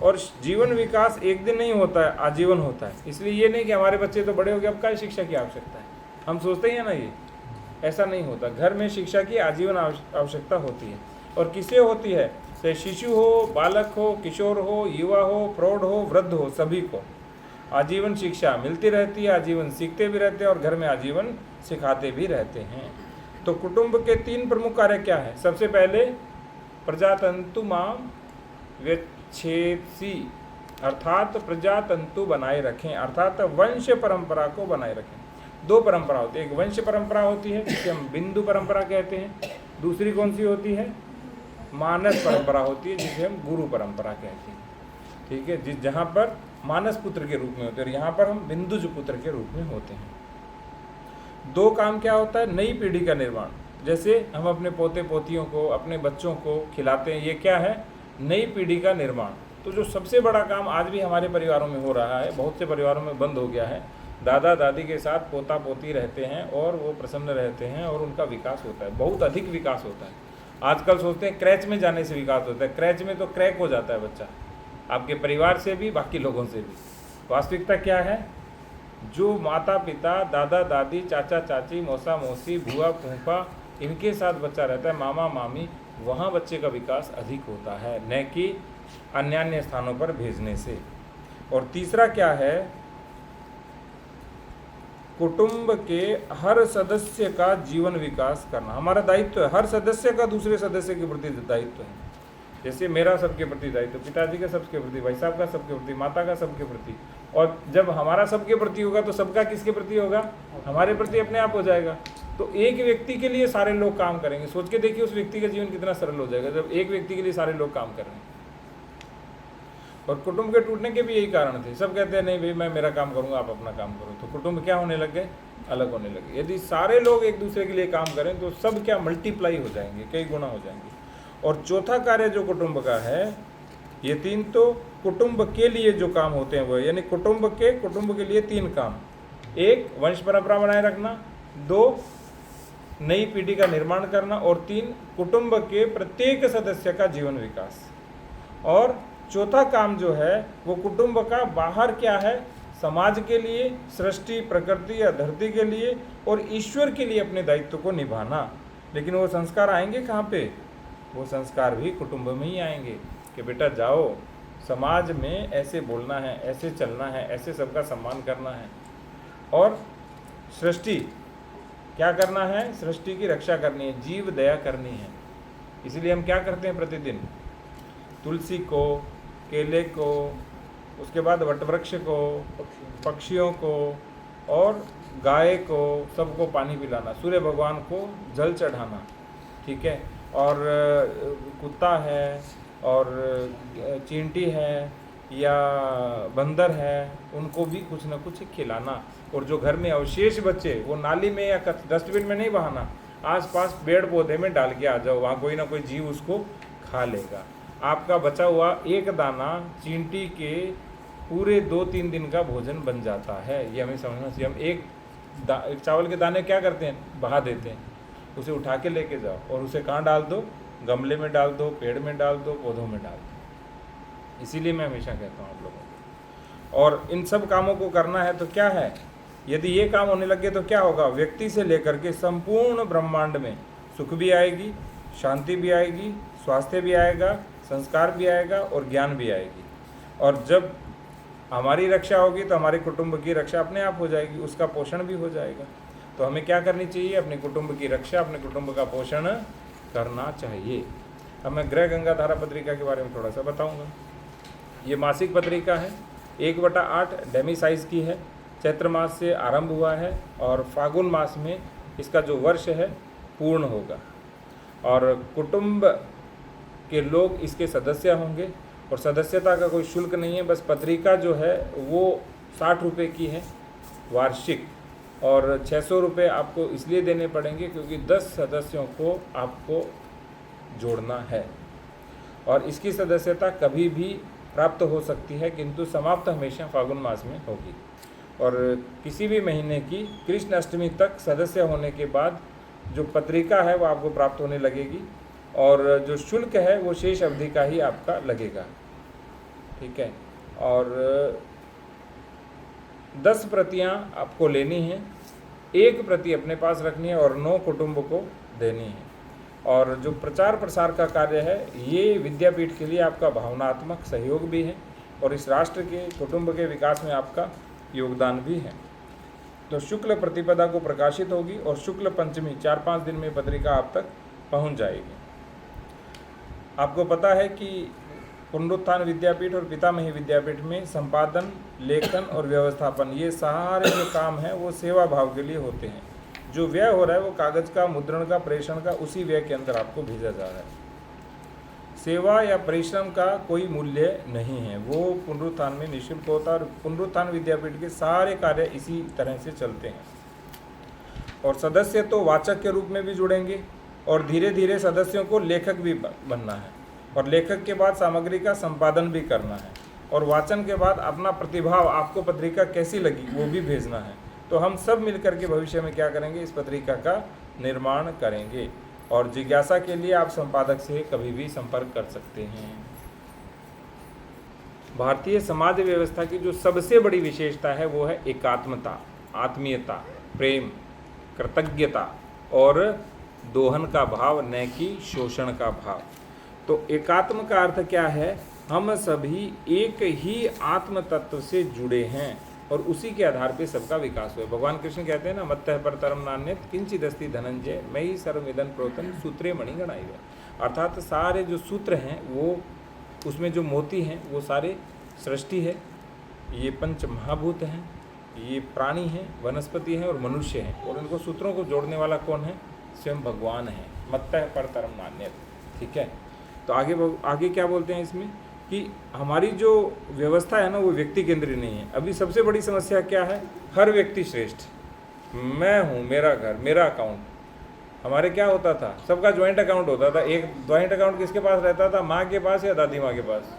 और जीवन विकास एक दिन नहीं होता है, आजीवन होता है। इसलिए ये नहीं कि हमारे बच्चे तो बड़े हो गए, अब क्या शिक्षा की आवश्यकता है, हम सोचते ही हैं ना, ये ऐसा नहीं होता। घर में शिक्षा की आजीवन आवश्यकता होती है। और किसे होती है? चाहे शिशु हो, बालक हो, किशोर हो, युवा हो, प्रौढ़ हो, वृद्ध हो, सभी को आजीवन शिक्षा मिलती रहती है। आजीवन सीखते भी रहते हैं और घर में आजीवन सिखाते भी रहते हैं। तो कुटुंब के 3 प्रमुख कार्य क्या है? सबसे पहले प्रजातंतु माम व्यच्छेदसी, अर्थात प्रजातंतु बनाए रखें, अर्थात वंश परंपरा को बनाए रखें। 2 परंपरा होती है। एक वंश परंपरा होती है जिसे हम बिंदु परंपरा कहते हैं। दूसरी कौन सी होती है? मानस परंपरा होती है, जिसे हम गुरु परंपरा कहते हैं। ठीक है, जहाँ पर मानस पुत्र के रूप में होते हैं, और यहाँ पर हम बिंदुज पुत्र के रूप में होते हैं। 2 काम क्या होता है? नई पीढ़ी का निर्माण। जैसे हम अपने पोते पोतियों को, अपने बच्चों को खिलाते हैं, ये क्या है? नई पीढ़ी का निर्माण। तो जो सबसे बड़ा काम आज भी हमारे परिवारों में हो रहा है, बहुत से परिवारों में बंद हो गया है। दादा दादी के साथ पोता पोती रहते हैं और वो प्रसन्न रहते हैं और उनका विकास होता है, बहुत अधिक विकास होता है। आजकल सोचते हैं क्रैच में जाने से विकास होता है। क्रैच में तो क्रैक हो जाता है बच्चा, आपके परिवार से भी, बाकी लोगों से भी। वास्तविकता क्या है? जो माता पिता, दादा दादी, चाचा चाची, मौसा मौसी, बुआ फूफा, इनके साथ बच्चा रहता है, मामा मामी, वहाँ बच्चे का विकास अधिक होता है, न कि अन्य स्थानों पर भेजने से। और तीसरा क्या है? कुटुंब के हर सदस्य का जीवन विकास करना हमारा दायित्व है। हर सदस्य का दूसरे सदस्य के प्रति दायित्व है। जैसे मेरा सबके प्रति दायित्व, पिताजी का सबके प्रति, भाई साहब का सबके प्रति, माता का सबके प्रति। और जब हमारा सबके प्रति होगा तो सबका किसके प्रति होगा? हमारे प्रति अपने आप हो जाएगा। तो एक व्यक्ति के लिए सारे लोग काम करेंगे। सोच के देखिए उस व्यक्ति का जीवन कितना सरल हो जाएगा जब एक व्यक्ति के लिए सारे लोग काम कर रहे हैं। और कुटुंब के टूटने के भी यही कारण थे। सब कहते हैं नहीं भाई मैं मेरा काम करूंगा, आप अपना काम करो। तो कुटुंब क्या होने लग गए? अलग होने लगे। यदि सारे लोग एक दूसरे के लिए काम करें तो सब क्या मल्टीप्लाई हो जाएंगे, कई गुना हो जाएंगे। और चौथा कार्य जो कुटुंब का है, ये 3 तो कुटुंब के लिए जो काम होते हैं वो है, यानी कुटुंब के लिए 3 काम। 1 वंश परंपरा बनाए रखना, 2 नई पीढ़ी का निर्माण करना, और 3 कुटुंब के प्रत्येक सदस्य का जीवन विकास। और चौथा काम जो है वो कुटुंब का बाहर क्या है, समाज के लिए, सृष्टि, प्रकृति या धरती के लिए और ईश्वर के लिए अपने दायित्व को निभाना। लेकिन वो संस्कार आएंगे कहाँ पे? वो संस्कार भी कुटुंब में ही आएंगे कि बेटा जाओ, समाज में ऐसे बोलना है, ऐसे चलना है, ऐसे सबका सम्मान करना है। और सृष्टि क्या करना है? सृष्टि की रक्षा करनी है, जीव दया करनी है। इसलिए हम क्या करते हैं प्रतिदिन? तुलसी को, केले को, उसके बाद वटवृक्ष को, पक्षियों को और गाय को, सबको पानी पिलाना, सूर्य भगवान को जल चढ़ाना, ठीक है। और कुत्ता है और चींटी है या बंदर है, उनको भी कुछ न कुछ खिलाना। और जो घर में अवशेष बचे वो नाली में या डस्टबिन में नहीं बहाना, आसपास पेड़ पौधे में डाल के आ जाओ, वहाँ कोई ना कोई जीव उसको खा लेगा। आपका बचा हुआ एक दाना चींटी के पूरे 2-3 दिन का भोजन बन जाता है। ये हमें समझना चाहिए। हम एक चावल के दाने क्या करते हैं? बहा देते हैं। उसे उठा के लेके जाओ और उसे कहाँ डाल दो? गमले में डाल दो, पेड़ में डाल दो, पौधों में डाल दो। इसीलिए मैं हमेशा कहता हूँ आप लोगों को। और इन सब कामों को करना है तो क्या है, यदि ये काम होने लगे तो क्या होगा? व्यक्ति से लेकर के संपूर्ण ब्रह्मांड में सुख भी आएगी, शांति भी आएगी, स्वास्थ्य भी आएगा, संस्कार भी आएगा और ज्ञान भी आएगी। और जब हमारी रक्षा होगी तो हमारे कुटुंब की रक्षा अपने आप हो जाएगी, उसका पोषण भी हो जाएगा। तो हमें क्या करनी चाहिए? अपने कुटुंब की रक्षा, अपने कुटुंब का पोषण करना चाहिए। अब मैं ग्रह गंगा धारा पत्रिका के बारे में थोड़ा सा बताऊंगा। ये मासिक पत्रिका है, 1/8 डेमी साइज की है। चैत्र मास से आरंभ हुआ है और फागुन मास में इसका जो वर्ष है पूर्ण होगा। और कुटुंब के लोग इसके सदस्य होंगे और सदस्यता का कोई शुल्क नहीं है। बस पत्रिका जो है वो 60 रुपये की है वार्षिक, और 600 रुपये आपको इसलिए देने पड़ेंगे क्योंकि 10 सदस्यों को आपको जोड़ना है। और इसकी सदस्यता कभी भी प्राप्त हो सकती है, किंतु समाप्त हमेशा फागुन मास में होगी। और किसी भी महीने की कृष्ण अष्टमी तक सदस्य होने के बाद जो पत्रिका है वो आपको प्राप्त होने लगेगी और जो शुल्क है वो शेष अवधि का ही आपका लगेगा, ठीक है। और 10 प्रतियां आपको लेनी हैं, 1 प्रति अपने पास रखनी है और 9 कुटुंब को देनी है। और जो प्रचार प्रसार का कार्य है ये विद्यापीठ के लिए आपका भावनात्मक सहयोग भी है और इस राष्ट्र के कुटुंब के विकास में आपका योगदान भी है। तो शुक्ल प्रतिपदा को प्रकाशित होगी और शुक्ल पंचमी 4-5 दिन में पत्रिका आप तक पहुंच जाएगी। आपको पता है कि पुनरुत्थान विद्यापीठ और पितामही विद्यापीठ में संपादन, लेखन और व्यवस्थापन ये सारे जो काम हैं वो सेवा भाव के लिए होते हैं। जो व्यय हो रहा है वो कागज का, मुद्रण का, प्रेषण का, उसी व्यय के अंदर आपको भेजा जा रहा है। सेवा या परिश्रम का कोई मूल्य नहीं है, वो पुनरुत्थान में निःशुल्क होता है और पुनरुत्थान विद्यापीठ के सारे कार्य इसी तरह से चलते हैं। और सदस्य तो वाचक के रूप में भी जुड़ेंगे और धीरे धीरे सदस्यों को लेखक भी बनना है और लेखक के बाद सामग्री का संपादन भी करना है और वाचन के बाद अपना प्रतिभाव, आपको पत्रिका कैसी लगी वो भी भेजना है। तो हम सब मिलकर के भविष्य में क्या करेंगे, इस पत्रिका का निर्माण करेंगे। और जिज्ञासा के लिए आप संपादक से कभी भी संपर्क कर सकते हैं। भारतीय समाज व्यवस्था की जो सबसे बड़ी विशेषता है वो है एकात्मता, आत्मीयता, प्रेम, कृतज्ञता और दोहन का भाव, न कि शोषण का भाव। तो एकात्म का अर्थ क्या है? हम सभी एक ही आत्म तत्व से जुड़े हैं और उसी के आधार पे सबका विकास हुआ। भगवान कृष्ण कहते हैं ना, मत्तः परतरम नान्यत् किंचिदस्ति धनंजय मयि सर्वमिदं प्रोतं सूत्रे मणिगणाइव। अर्थात सारे जो सूत्र हैं वो, उसमें जो मोती हैं वो सारे सृष्टि है, ये पंच महाभूत हैं, ये प्राणी हैं, वनस्पति हैं और मनुष्य हैं। और इनको सूत्रों को जोड़ने वाला कौन है? स्वयं भगवान है। मत्तः परतरम नान्यत्, ठीक है। तो आगे क्या बोलते हैं इसमें कि हमारी जो व्यवस्था है ना वो व्यक्ति केंद्रीय नहीं है। अभी सबसे बड़ी समस्या क्या है? हर व्यक्ति श्रेष्ठ, मैं हूँ, मेरा घर, मेरा अकाउंट। हमारे क्या होता था? सबका ज्वाइंट अकाउंट होता था। एक ज्वाइंट अकाउंट किसके पास रहता था? माँ के पास या दादी माँ के पास।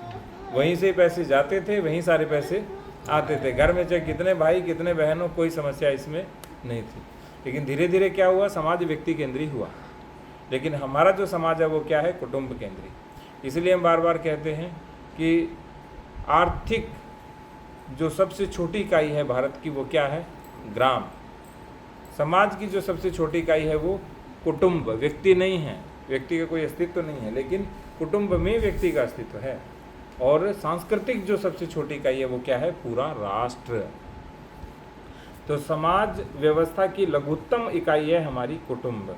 वहीं से पैसे जाते थे, वहीं सारे पैसे आते थे। घर में चाहे कितने भाई कितने बहन हो, कोई समस्या इसमें नहीं थी। लेकिन धीरे धीरे क्या हुआ? समाज व्यक्ति केंद्रीय हुआ। लेकिन हमारा जो समाज है वो क्या है? कुटुंब केंद्रीय। इसलिए हम बार बार कहते हैं कि आर्थिक जो सबसे छोटी इकाई है भारत की वो क्या है? ग्राम। समाज की जो सबसे छोटी इकाई है वो कुटुंब, व्यक्ति नहीं है, व्यक्ति का कोई अस्तित्व नहीं है, लेकिन कुटुंब में व्यक्ति का अस्तित्व है। और सांस्कृतिक जो सबसे छोटी इकाई है वो क्या है? पूरा राष्ट्र। तो समाज व्यवस्था की लघुत्तम इकाई है हमारी कुटुंब,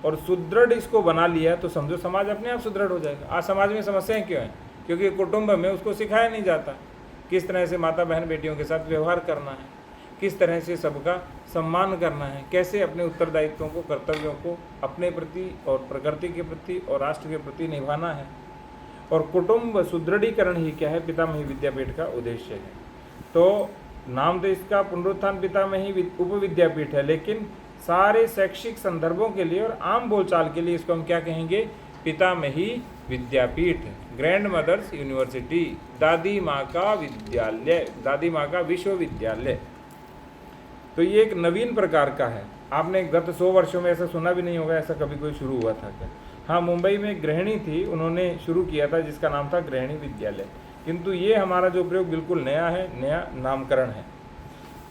और सुदृढ़ इसको बना लिया तो समझो समाज अपने आप सुदृढ़ हो जाएगा। आज समाज में समस्याएं क्यों हैं? क्योंकि कुटुंब में उसको सिखाया नहीं जाता किस तरह से माता बहन बेटियों के साथ व्यवहार करना है, किस तरह से सबका सम्मान करना है, कैसे अपने उत्तरदायित्वों को, कर्तव्यों को अपने प्रति और प्रकृति के प्रति और राष्ट्र के प्रति निभाना है। और कुटुंब सुदृढ़ीकरण ही क्या है? पितामही विद्यापीठ का उद्देश्य है। तो नाम तो इसका पुनरुत्थान पितामही उपविद्यापीठ है, लेकिन सारे शैक्षिक संदर्भों के लिए और आम बोलचाल के लिए इसको हम क्या कहेंगे? पितामही विद्यापीठ, ग्रैंड मदर्स यूनिवर्सिटी, दादी माँ का विद्यालय, दादी माँ का विश्वविद्यालय। तो ये एक नवीन प्रकार का है। आपने गत 100 वर्षों में ऐसा सुना भी नहीं होगा, ऐसा कभी कोई शुरू हुआ था क्या? हाँ, मुंबई में एक गृहिणी थी, उन्होंने शुरू किया था जिसका नाम था गृहिणी विद्यालय। किंतु ये हमारा जो प्रयोग बिल्कुल नया है, नया नामकरण है।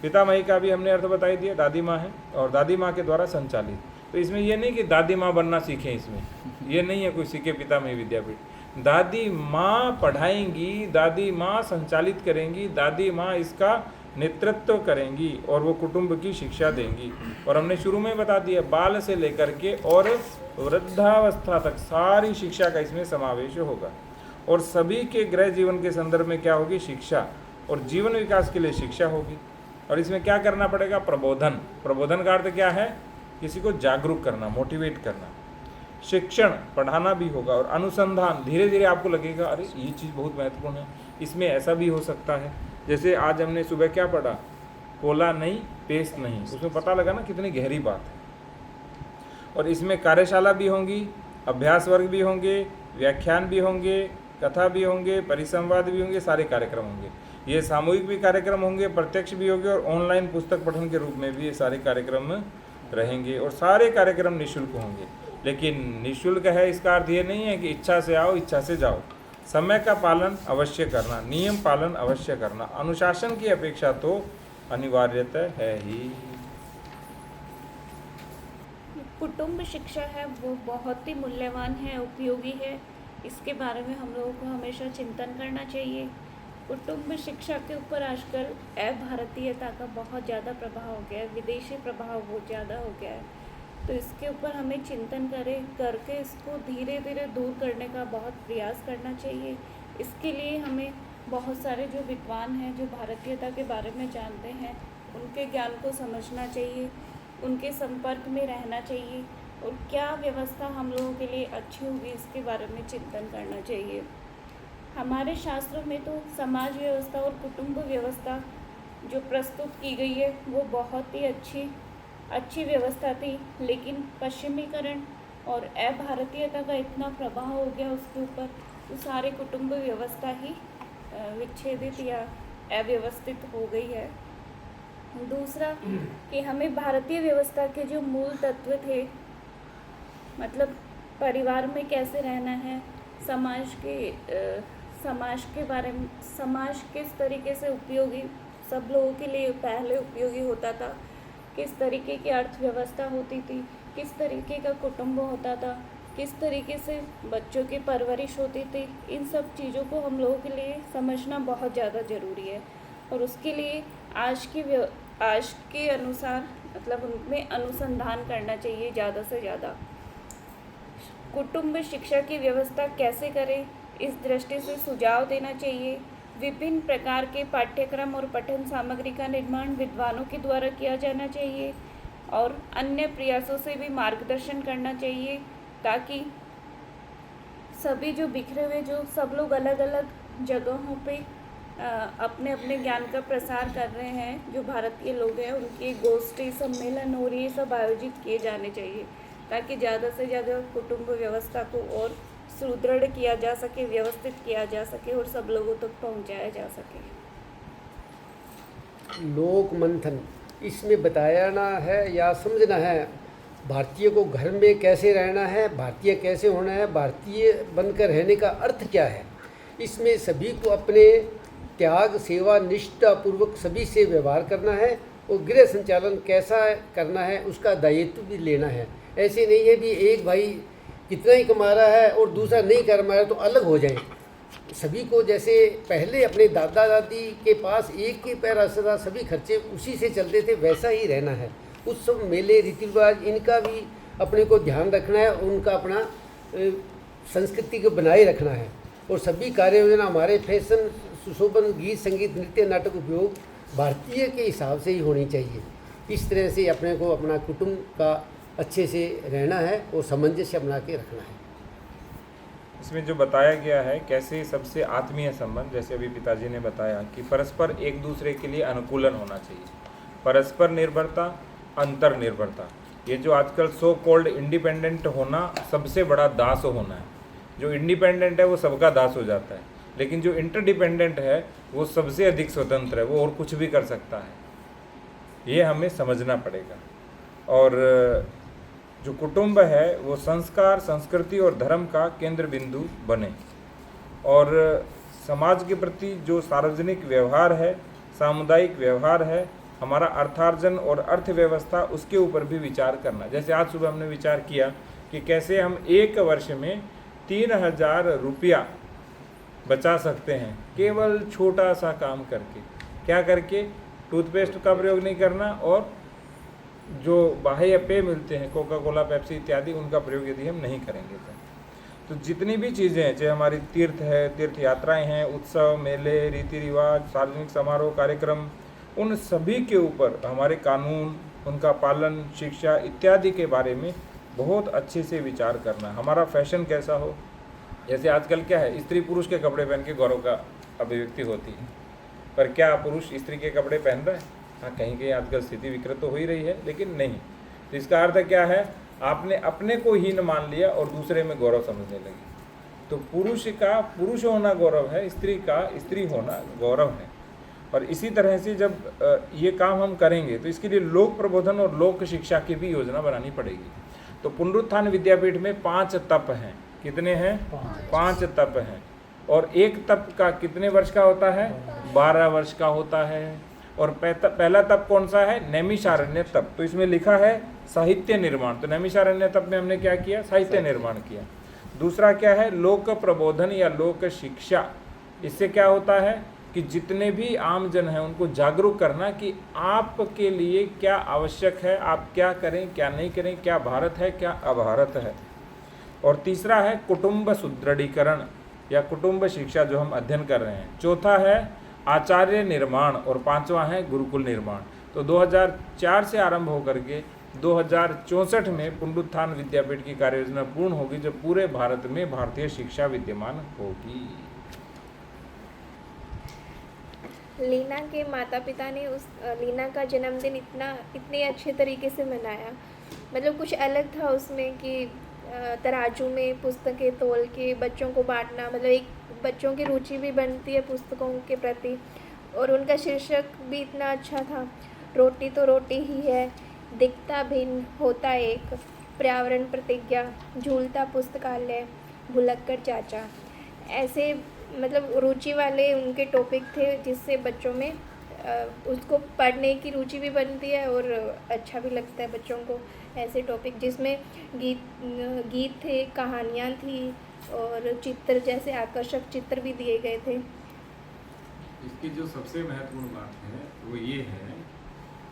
पितामही का भी हमने अर्थ बताई दिया, दादी माँ है और दादी माँ के द्वारा संचालित। तो इसमें ये नहीं कि दादी माँ बनना सीखें, इसमें ये नहीं है कोई सीखे पितामही विद्यापीठ। दादी माँ पढ़ाएंगी, दादी माँ संचालित करेंगी, दादी माँ इसका नेतृत्व करेंगी और वो कुटुंब की शिक्षा देंगी। और हमने शुरू में बता दिया, बाल से लेकर के और वृद्धावस्था तक सारी शिक्षा का इसमें समावेश होगा। और सभी के गृह जीवन के संदर्भ में क्या होगी? शिक्षा। और जीवन विकास के लिए शिक्षा होगी। और इसमें क्या करना पड़ेगा? प्रबोधन। प्रबोधन का अर्थ क्या है? किसी को जागरूक करना, मोटिवेट करना। शिक्षण, पढ़ाना भी होगा। और अनुसंधान, धीरे धीरे आपको लगेगा अरे ये चीज़ बहुत महत्वपूर्ण है, इसमें ऐसा भी हो सकता है। जैसे आज हमने सुबह क्या पढ़ा? कोला नहीं, पेस्ट नहीं। उसमें पता लगा ना कितनी गहरी बात है। और इसमें कार्यशाला भी होंगी, अभ्यास वर्ग भी होंगे, व्याख्यान भी होंगे, कथा भी होंगे, परिसंवाद भी होंगे, सारे कार्यक्रम होंगे। ये सामूहिक भी कार्यक्रम होंगे, प्रत्यक्ष भी होंगे, और ऑनलाइन पुस्तक पठन के रूप में भी ये सारे कार्यक्रम रहेंगे। और सारे कार्यक्रम निःशुल्क होंगे। लेकिन निःशुल्क है इसका अर्थ ये नहीं है कि इच्छा से आओ, इच्छा से जाओ। समय का पालन अवश्य करना, नियम पालन अवश्य करना, अनुशासन की अपेक्षा तो अनिवार्यता है ही। कुटुंब शिक्षा है वो बहुत ही मूल्यवान है, उपयोगी है। इसके बारे में हम लोगों को हमेशा चिंतन करना चाहिए। कुटुंब शिक्षा के ऊपर आजकल अभारतीयता का बहुत ज़्यादा प्रभाव हो गया है, विदेशी प्रभाव बहुत ज़्यादा हो गया है। तो इसके ऊपर हमें चिंतन करके इसको धीरे धीरे दूर करने का बहुत प्रयास करना चाहिए। इसके लिए हमें बहुत सारे जो विद्वान हैं, जो भारतीयता के बारे में जानते हैं, उनके ज्ञान को समझना चाहिए, उनके संपर्क में रहना चाहिए, और क्या व्यवस्था हम लोगों के लिए अच्छी होगी इसके बारे में चिंतन करना चाहिए। हमारे शास्त्रों में तो समाज व्यवस्था और कुटुंब व्यवस्था जो प्रस्तुत की गई है वो बहुत ही अच्छी व्यवस्था थी, लेकिन पश्चिमीकरण और अभारतीयता का इतना प्रभाव हो गया उसके ऊपर, तो सारे कुटुंब व्यवस्था ही विच्छेदित या अव्यवस्थित हो गई है। दूसरा कि हमें भारतीय व्यवस्था के जो मूल तत्व थे, मतलब परिवार में कैसे रहना है, समाज के बारे में, समाज किस तरीके से उपयोगी सब लोगों के लिए पहले उपयोगी होता था, किस तरीके की अर्थव्यवस्था होती थी, किस तरीके का कुटुंब होता था, किस तरीके से बच्चों की परवरिश होती थी, इन सब चीज़ों को हम लोगों के लिए समझना बहुत ज़्यादा ज़रूरी है। और उसके लिए आज के अनुसार मतलब उनमें अनुसंधान करना चाहिए ज़्यादा से ज़्यादा। कुटुंब शिक्षा की व्यवस्था कैसे करें, इस दृष्टि से सुझाव देना चाहिए। विभिन्न प्रकार के पाठ्यक्रम और पठन सामग्री का निर्माण विद्वानों के द्वारा किया जाना चाहिए, और अन्य प्रयासों से भी मार्गदर्शन करना चाहिए, ताकि सभी जो बिखरे हुए जो सब लोग अलग अलग जगहों पे अपने अपने ज्ञान का प्रसार कर रहे हैं, जो भारतीय लोग हैं, उनकी गोष्ठी, सम्मेलन और ये सब आयोजित किए जाने चाहिए, ताकि ज़्यादा से ज़्यादा कुटुंब व्यवस्था को और सुदृढ़ किया जा सके, व्यवस्थित किया जा सके और सब लोगों तक पहुंचाया जा सके। लोक मंथन, इसमें बताना है या समझना है भारतीय को घर में कैसे रहना है, भारतीय कैसे होना है, भारतीय बनकर रहने का अर्थ क्या है, इसमें सभी को अपने त्याग, सेवा, निष्ठापूर्वक सभी से व्यवहार करना है और गृह संचालन कैसा करना है उसका दायित्व भी लेना है। ऐसे नहीं है भी एक भाई कितना ही कमा रहा है और दूसरा नहीं कमा रहा है तो अलग हो जाए। सभी को जैसे पहले अपने दादा दादी के पास एक ही पैसा था, सभी खर्चे उसी से चलते थे, वैसा ही रहना है। उत्सव, मेले, रीति रिवाज इनका भी अपने को ध्यान रखना है, उनका अपना संस्कृति को बनाए रखना है। और सभी कार्य योजना हमारे फैशन, सुशोभन, गीत, संगीत, नृत्य, नाटक उपयोग भारतीय के हिसाब से ही होनी चाहिए। इस तरह से अपने को अपना कुटुंब का अच्छे से रहना है और सामंजस्य बना के रखना है। इसमें जो बताया गया है कैसे सबसे आत्मीय संबंध, जैसे अभी पिताजी ने बताया कि परस्पर एक दूसरे के लिए अनुकूलन होना चाहिए, परस्पर निर्भरता, अंतर निर्भरता। ये जो आजकल सो कॉल्ड इंडिपेंडेंट होना सबसे बड़ा दास होना है। जो इंडिपेंडेंट है वो सबका दास हो जाता है, लेकिन जो इंटरडिपेंडेंट है वो सबसे अधिक स्वतंत्र है, वो और कुछ भी कर सकता है। ये हमें समझना पड़ेगा। और जो कुटुंब है वो संस्कार, संस्कृति और धर्म का केंद्र बिंदु बने। और समाज के प्रति जो सार्वजनिक व्यवहार है, सामुदायिक व्यवहार है, हमारा अर्थार्जन और अर्थव्यवस्था, उसके ऊपर भी विचार करना। जैसे आज सुबह हमने विचार किया कि कैसे हम एक वर्ष में 3000 रुपया बचा सकते हैं, केवल छोटा सा काम करके। क्या करके? टूथपेस्ट का प्रयोग नहीं करना और जो बाह्य पेय मिलते हैं, कोका कोला, पेप्सी इत्यादि, उनका प्रयोग यदि हम नहीं करेंगे तो जितनी भी चीज़ें हैं, चाहे हमारी तीर्थ है, तीर्थ यात्राएं हैं, उत्सव, मेले, रीति रिवाज, सार्वजनिक समारोह, कार्यक्रम, उन सभी के ऊपर हमारे कानून, उनका पालन, शिक्षा इत्यादि के बारे में बहुत अच्छे से विचार करना। हमारा फैशन कैसा हो, जैसे आजकल क्या है, स्त्री पुरुष के कपड़े पहन के गौरव का अभिव्यक्ति होती है, पर क्या पुरुष स्त्री के कपड़े पहन रहा है? हाँ, कहीं कहीं आजकल स्थिति विकृत तो हो ही रही है, लेकिन नहीं। तो इसका अर्थ क्या है? आपने अपने को हीन मान लिया और दूसरे में गौरव समझने लगे। तो पुरुष का पुरुष होना गौरव है, स्त्री का स्त्री होना गौरव है। और इसी तरह से जब ये काम हम करेंगे तो इसके लिए लोक प्रबोधन और लोक शिक्षा की भी योजना बनानी पड़ेगी। तो पुनरुत्थान विद्यापीठ में 5 तप हैं। कितने हैं? 5 तप हैं। और एक तप का कितने वर्ष का होता है? 12 वर्ष का होता है। और पहला तप कौन सा है? नैमिषारण्य तप। तो इसमें लिखा है साहित्य निर्माण। तो नैमिषारण्य तप में हमने क्या किया? साहित्य निर्माण किया। दूसरा क्या है? लोक प्रबोधन या लोक शिक्षा। इससे क्या होता है कि जितने भी आम जन हैं उनको जागरूक करना कि आपके लिए क्या आवश्यक है, आप क्या करें, क्या नहीं करें, क्या भारत है, क्या अभारत है। और तीसरा है कुटुंब सुदृढ़ीकरण या कुटुंब शिक्षा, जो हम अध्ययन कर रहे हैं। चौथा है आचार्य निर्माण और 5वां है गुरुकुल निर्माण। तो 2004 से आरंभ होकर के 2064 में पुनरुत्थान विद्यापीठ की कार्य योजना पूर्ण होगी, जब पूरे भारत में भारतीय शिक्षा विद्यमान होगी। लीना के माता पिता ने लीना का जन्मदिन इतने अच्छे तरीके से मनाया। मतलब कुछ अलग था उसमें कि तराजू में पुस्तकें तोल के बच्चों को बांटना, मतलब एक बच्चों की रुचि भी बनती है पुस्तकों के प्रति। और उनका शीर्षक भी इतना अच्छा था, रोटी तो रोटी ही है, दिखता भिन्न होता एक, पर्यावरण प्रतिज्ञा, झूलता पुस्तकालय, भुलक्कड़ चाचा। ऐसे मतलब रुचि वाले उनके टॉपिक थे जिससे बच्चों में उसको पढ़ने की रुचि भी बनती है और अच्छा भी लगता है बच्चों को। ऐसे टॉपिक जिसमें गीत थे, कहानियाँ थी और चित्र, जैसे आकर्षक चित्र भी दिए गए थे। इसकी जो सबसे महत्वपूर्ण बात है वो ये है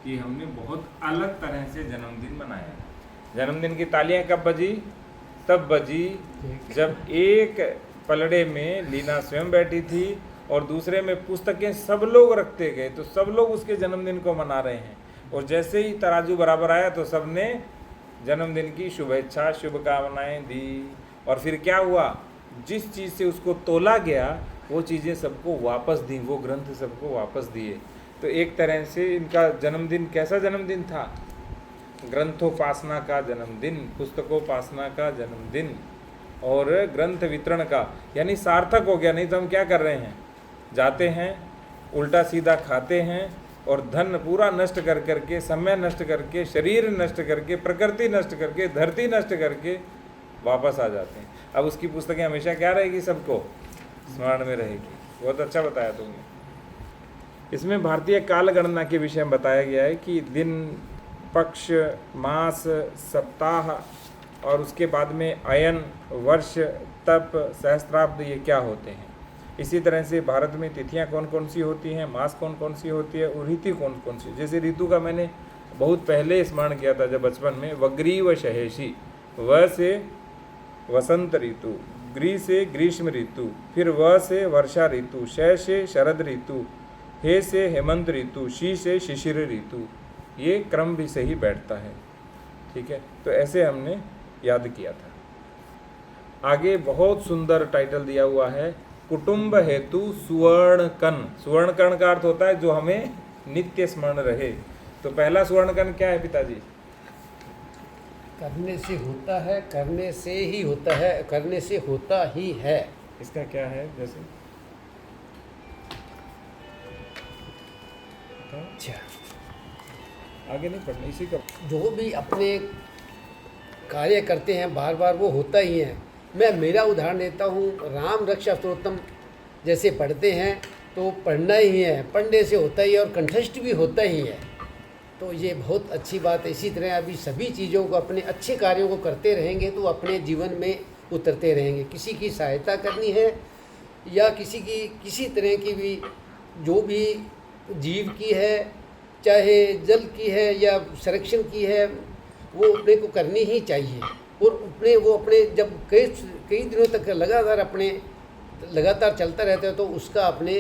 कि हमने बहुत अलग तरह से जन्मदिन मनाया। जन्मदिन की तालियां कब बजी? तब बजी जब एक पलड़े में लीना स्वयं बैठी थी और दूसरे में पुस्तकें सब लोग रखते गए, तो सब लोग उसके जन्मदिन को मना रहे हैं। और जैसे ही तराजू बराबर आया तो सबने जन्मदिन की शुभेच्छा, शुभकामनाएं दी। और फिर क्या हुआ? जिस चीज़ से उसको तोला गया वो चीज़ें सबको वापस दी, वो ग्रंथ सबको वापस दिए। तो एक तरह से इनका जन्मदिन कैसा जन्मदिन था? ग्रंथोपासना का जन्मदिन, पुस्तकोपासना का जन्मदिन और ग्रंथ वितरण का, यानी सार्थक हो गया। नहीं तो हम क्या कर रहे हैं? जाते हैं, उल्टा सीधा खाते हैं और धन पूरा नष्ट कर करके, समय नष्ट करके, शरीर नष्ट करके, प्रकृति नष्ट करके, धरती नष्ट करके वापस आ जाते हैं। अब उसकी पुस्तकें हमेशा क्या रहेगी? सबको स्मरण में रहेगी। बहुत अच्छा बताया तुमने। इसमें भारतीय काल गणना के विषय में बताया गया है कि दिन, पक्ष, मास, सप्ताह और उसके बाद में अयन, वर्ष, तप, सहस्त्राब्द ये क्या होते हैं। इसी तरह से भारत में तिथियां कौन कौन सी होती हैं, मास कौन कौन सी होती है और ऋतु कौन कौन सी। जैसे ऋतु का मैंने बहुत पहले स्मरण किया था जब बचपन में, वग्रीव शहेशी, व से वसंत ऋतु, ग्री से ग्रीष्म ऋतु, फिर व से वर्षा ऋतु, श से शरद ऋतु, हे से हेमंत ऋतु, शी से शिशिर ऋतु। ये क्रम भी सही बैठता है। ठीक है, तो ऐसे हमने याद किया था। आगे बहुत सुंदर टाइटल दिया हुआ है, कुटुंब हेतु सुवर्ण कण। सुवर्ण कण का अर्थ होता है जो हमें नित्य स्मरण रहे। तो पहला सुवर्ण कण क्या है पिताजी? करने से होता है, करने से ही होता है, करने से होता ही है। इसका क्या है? जैसे अच्छा, आगे नहीं पढ़ना, इसी का। जो भी अपने कार्य करते हैं बार बार वो होता ही है। मैं मेरा उदाहरण देता हूँ, राम रक्षा स्तोत्रम जैसे पढ़ते हैं तो पढ़ना ही है, पढ़ने से होता ही है और कंठस्थ भी होता ही है। तो ये बहुत अच्छी बात है। इसी तरह अभी सभी चीज़ों को, अपने अच्छे कार्यों को करते रहेंगे तो अपने जीवन में उतरते रहेंगे। किसी की सहायता करनी है या किसी तरह की भी, जो भी जीव की है, चाहे जल की है या संरक्षण की है, वो अपने को करनी ही चाहिए। और वो अपने जब कई दिनों तक लगातार चलता रहता है तो उसका अपने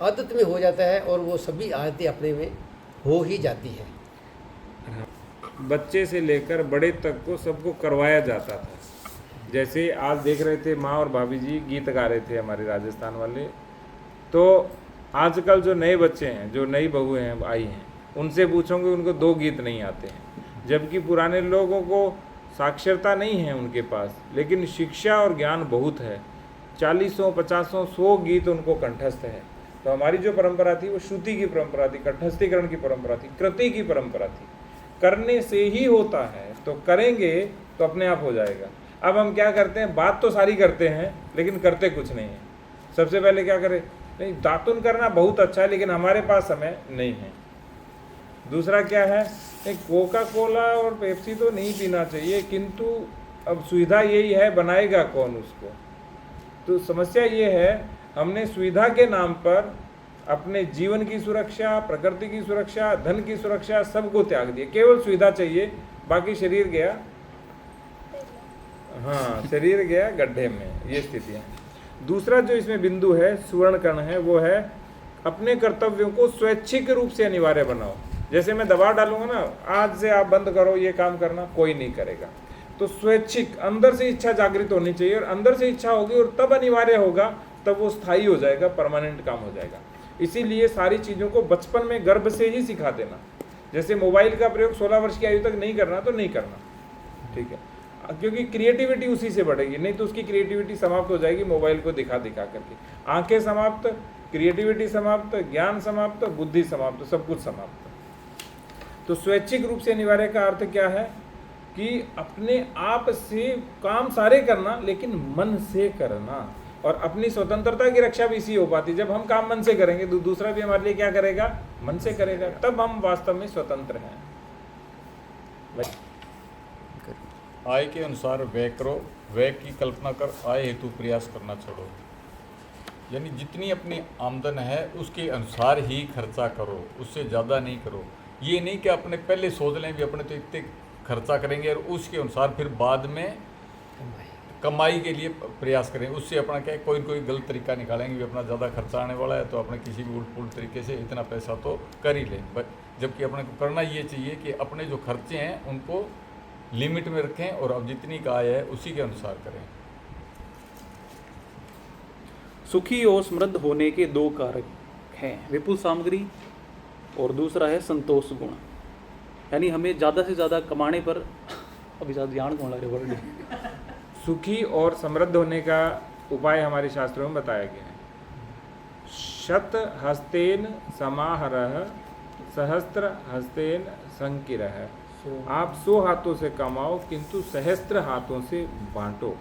आदत में हो जाता है और वो सभी आदतें अपने में हो ही जाती है। बच्चे से लेकर बड़े तक को सबको करवाया जाता था। जैसे आज देख रहे थे माँ और भाभी जी गीत गा रहे थे हमारे राजस्थान वाले। तो आजकल जो नए बच्चे हैं, जो नई बहुएं हैं आई हैं, उनसे पूछोगे उनको 2 गीत नहीं आते हैं। जबकि पुराने लोगों को साक्षरता नहीं है उनके पास, लेकिन शिक्षा और ज्ञान बहुत है। 40 50 100 गीत उनको कंठस्थ है। तो हमारी जो परंपरा थी वो श्रुति की परंपरा थी, कंठस्थीकरण की परंपरा थी, कृति की परंपरा थी। करने से ही होता है, तो करेंगे तो अपने आप हो जाएगा। अब हम क्या करते हैं, बात तो सारी करते हैं लेकिन करते कुछ नहीं है। सबसे पहले क्या करें, नहीं दातुन करना बहुत अच्छा है लेकिन हमारे पास समय नहीं है। दूसरा क्या है, नहीं कोका कोला और पेप्सी तो नहीं पीना चाहिए, किंतु अब सुविधा यही है, बनाएगा कौन उसको। तो समस्या ये है, हमने सुविधा के नाम पर अपने जीवन की सुरक्षा, प्रकृति की सुरक्षा, धन की सुरक्षा सबको त्याग दिया। केवल सुविधा चाहिए, बाकी शरीर गया, हाँ शरीर गया गड्ढे में। ये स्थिति है। दूसरा जो इसमें बिंदु है, सुवर्ण कण है, वो है अपने कर्तव्यों को स्वैच्छिक रूप से अनिवार्य बनाओ। जैसे मैं दबाव डालूंगा ना, आज से आप बंद करो ये काम करना, कोई नहीं करेगा। तो स्वैच्छिक, अंदर से इच्छा जागृत होनी चाहिए, और अंदर से इच्छा होगी और तब अनिवार्य होगा, तब वो स्थायी हो जाएगा, परमानेंट काम हो जाएगा। इसीलिए सारी चीज़ों को बचपन में गर्भ से ही सिखा देना। जैसे मोबाइल का प्रयोग 16 वर्ष की आयु तक नहीं करना तो नहीं करना, ठीक है, क्योंकि क्रिएटिविटी उसी से बढ़ेगी। नहीं तो उसकी क्रिएटिविटी समाप्त हो जाएगी मोबाइल को दिखा दिखा करके। आंखें समाप्त, क्रिएटिविटी समाप्त, ज्ञान समाप्त, बुद्धि समाप्त, सब कुछ समाप्त। तो स्वैच्छिक रूप से अनिवार्य का अर्थ क्या है कि अपने आप से काम सारे करना, लेकिन मन से करना। और अपनी स्वतंत्रता की रक्षा भी इसी हो पाती, जब हम काम मन से करेंगे तो दूसरा भी हमारे लिए क्या करेगा, मन से करेगा, तब हम वास्तव में स्वतंत्र हैं। आय के अनुसार व्यय करो, व्यय की कल्पना कर आय हेतु प्रयास करना छोड़ो। यानी जितनी अपनी आमदन है उसके अनुसार ही खर्चा करो, उससे ज़्यादा नहीं करो। ये नहीं कि अपने पहले सोच लें भी अपने तो इतने खर्चा करेंगे और उसके अनुसार फिर बाद में कमाई के लिए प्रयास करें। उससे अपना क्या कोई गलत तरीका निकालेंगे भी, अपना ज़्यादा खर्चा आने वाला है तो अपने किसी भी उल्ट तरीके से इतना पैसा तो कर ही लें। जबकि अपने को करना ये चाहिए कि अपने जो खर्चे हैं उनको लिमिट में रखें और अब जितनी का आय है उसी के अनुसार करें। सुखी और समृद्ध होने के 2 कारक हैं, विपुल सामग्री और दूसरा है संतोष गुण। यानी हमें ज़्यादा से ज़्यादा कमाने पर, अभी ज़्यादा ध्यान कौन लग रहा है वर्ड, सुखी और समृद्ध होने का उपाय हमारे शास्त्रों में बताया गया है। शत हस्तेन समाहरः सहस्त्र हस्तेन संकिरः। आप 100 हाथों से कमाओ किंतु सहस्त्र हाथों से बांटो।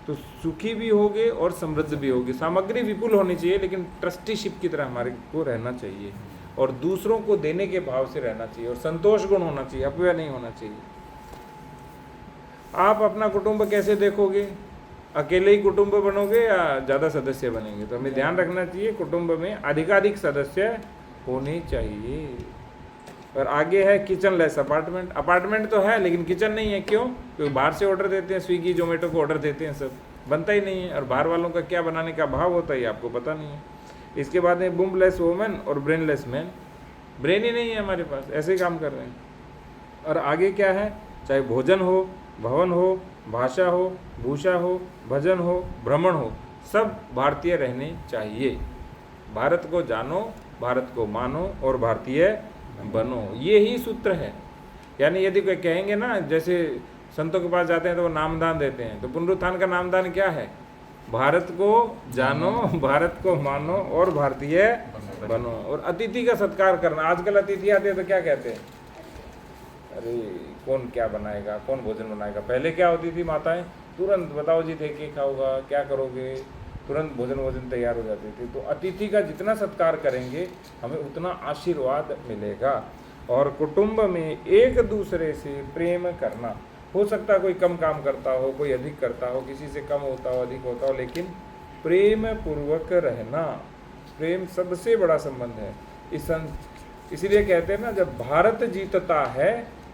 तो सुखी भी होगे और समृद्ध भी होगी। सामग्री विपुल होनी चाहिए, लेकिन ट्रस्टीशिप की तरह हमारे को रहना चाहिए और दूसरों को देने के भाव से रहना चाहिए और संतोष गुण होना चाहिए, अपव्यय नहीं होना चाहिए। आप अपना कुटुंब कैसे देखोगे? अकेले ही कुटुंब बनोगे या ज़्यादा सदस्य बनेंगे? तो हमें ध्यान रखना चाहिए कुटुंब में अधिकाधिक सदस्य होने चाहिए। और आगे है किचन लेस अपार्टमेंट। अपार्टमेंट तो है लेकिन किचन नहीं है। क्यों? क्योंकि बाहर से ऑर्डर देते हैं, स्विगी जोमेटो को ऑर्डर देते हैं, सब बनता ही नहीं है। और बाहर वालों का क्या बनाने का भाव होता है आपको पता नहीं है। इसके बाद में बूम लेस वोमेन और ब्रेन लेस मैन। ब्रेन ही नहीं है हमारे पास, ऐसे ही काम कर रहे हैं। और आगे क्या है? चाहे भोजन हो, भवन हो, भाषा हो, भूषा हो, भजन हो, भ्रमण हो, सब भारतीय रहने चाहिए। भारत को जानो, भारत को मानो और भारतीय बनो, ये ही सूत्र है। यानी यदि कोई कहेंगे ना, जैसे संतों के पास जाते हैं तो वो नामदान देते हैं, तो पुनरुत्थान का नामदान क्या है? भारत को जानो, भारत को मानो और भारतीय बनो। और अतिथि का सत्कार करना। आजकल अतिथि आते हैं तो क्या कहते हैं? अरे कौन क्या बनाएगा, कौन भोजन बनाएगा। पहले क्या होती थी माताएं, तुरंत बताओ जी थे कि खाओगा, क्या करोगे, तुरंत भोजन तैयार हो जाती थी। तो अतिथि का जितना सत्कार करेंगे हमें उतना आशीर्वाद मिलेगा। और कुटुंब में एक दूसरे से प्रेम करना। हो सकता है कोई कम काम करता हो, कोई अधिक करता हो, किसी से कम होता हो, अधिक होता हो, लेकिन प्रेम पूर्वक रहना, प्रेम सबसे बड़ा संबंध है। इसीलिए कहते हैं ना, जब भारत जीतता है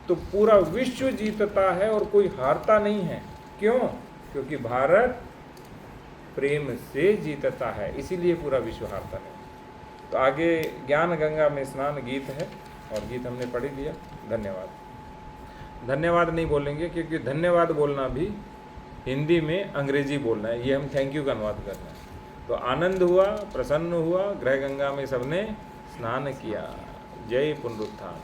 तो पूरा विश्व जीतता है और कोई हारता नहीं है। क्यों? क्योंकि भारत प्रेम से जीतता है, इसीलिए पूरा विश्व हारता नहीं। तो आगे ज्ञान गंगा में स्नान गीत है और गीत हमने पढ़ ही दिया। धन्यवाद। धन्यवाद नहीं बोलेंगे क्योंकि धन्यवाद बोलना भी हिंदी में अंग्रेजी बोलना है, ये हम थैंक यू का अनुवाद करना है। तो आनंद हुआ, प्रसन्न हुआ, ग्रह गंगा में सबने स्नान किया। जय पुनरुत्थान।